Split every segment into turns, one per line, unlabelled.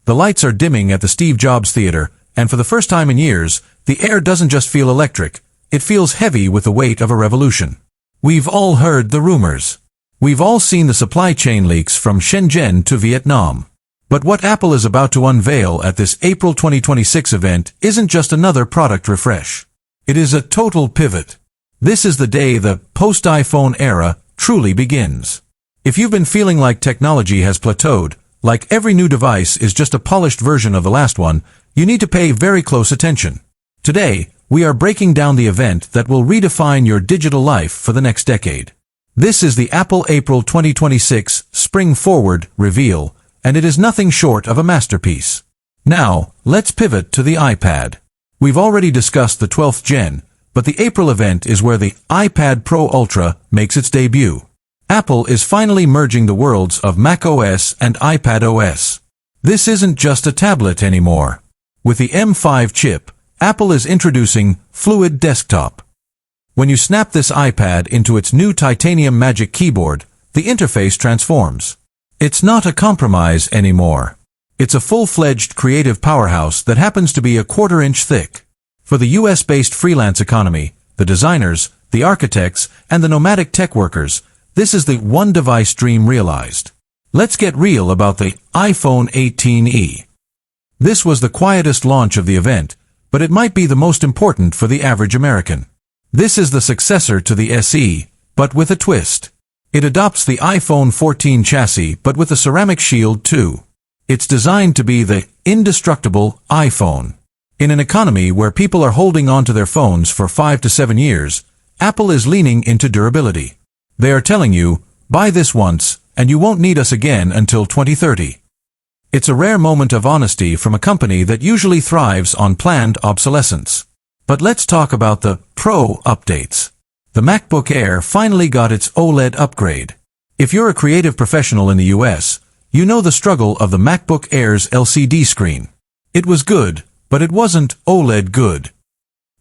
The lights are dimming at the Steve Jobs Theater, and for the first time in years, the air doesn't just feel electric, it feels heavy with the weight of a revolution. We've all heard the rumors. We've all seen the supply chain leaks from Shenzhen to Vietnam. But what Apple is about to unveil at this April 2026 event isn't just another product refresh. It is a total pivot. This is the day the post-iPhone era truly begins. If you've been feeling like technology has plateaued, like every new device is just a polished version of the last one, you need to pay very close attention. Today, we are breaking down the event that will redefine your digital life for the next decade. This is the Apple April 2026 Spring Forward reveal, and it is nothing short of a masterpiece. Now, let's pivot to the iPad. We've already discussed the 12th gen, but the April event is where the iPad Pro Ultra makes its debut. Apple is finally merging the worlds of macOS and iPadOS. This isn't just a tablet anymore. With the M5 chip, Apple is introducing Fluid Desktop. When you snap this iPad into its new titanium Magic Keyboard, the interface transforms. It's not a compromise anymore. It's a full-fledged creative powerhouse that happens to be a quarter-inch thick. For the US-based freelance economy, the designers, the architects, and the nomadic tech workers, this is the one-device dream realized. Let's get real about the iPhone 18e. This was the quietest launch of the event, but it might be the most important for the average American. This is the successor to the SE, but with a twist. It adopts the iPhone 14 chassis but with a ceramic shield too. It's designed to be the indestructible iPhone. In an economy where people are holding onto their phones for 5 to 7 years, Apple is leaning into durability. They are telling you, buy this once, and you won't need us again until 2030. It's a rare moment of honesty from a company that usually thrives on planned obsolescence. But let's talk about the Pro updates. The MacBook Air finally got its OLED upgrade. If you're a creative professional in the US, you know the struggle of the MacBook Air's LCD screen. It was good, but it wasn't OLED good.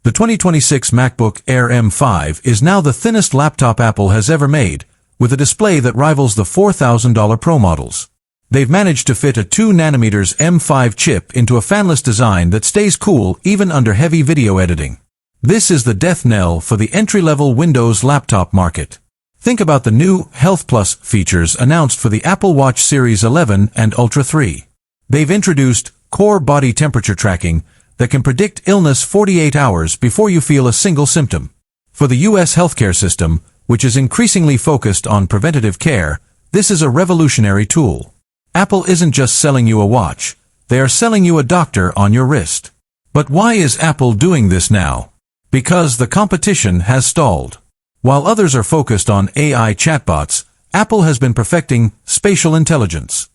The 2026 MacBook Air M5 is now the thinnest laptop Apple has ever made, with a display that rivals the $4,000 Pro models. They've managed to fit a 2nm M5 chip into a fanless design that stays cool even under heavy video editing. This is the death knell for the entry-level Windows laptop market. Think about the new Health Plus features announced for the Apple Watch Series 11 and Ultra 3. They've introduced core body temperature tracking that can predict illness 48 hours before you feel a single symptom. For the US healthcare system, which is increasingly focused on preventative care, this is a revolutionary tool. Apple isn't just selling you a watch, they are selling you a doctor on your wrist. But why is Apple doing this now? Because the competition has stalled. While others are focused on AI chatbots, Apple has been perfecting spatial intelligence.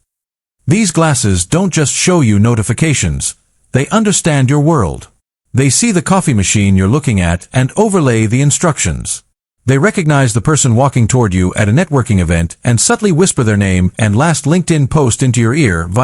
These glasses don't just show you notifications, they understand your world. They see the coffee machine you're looking at and overlay the instructions. They recognize the person walking toward you at a networking event and subtly whisper their name and last LinkedIn post into your ear via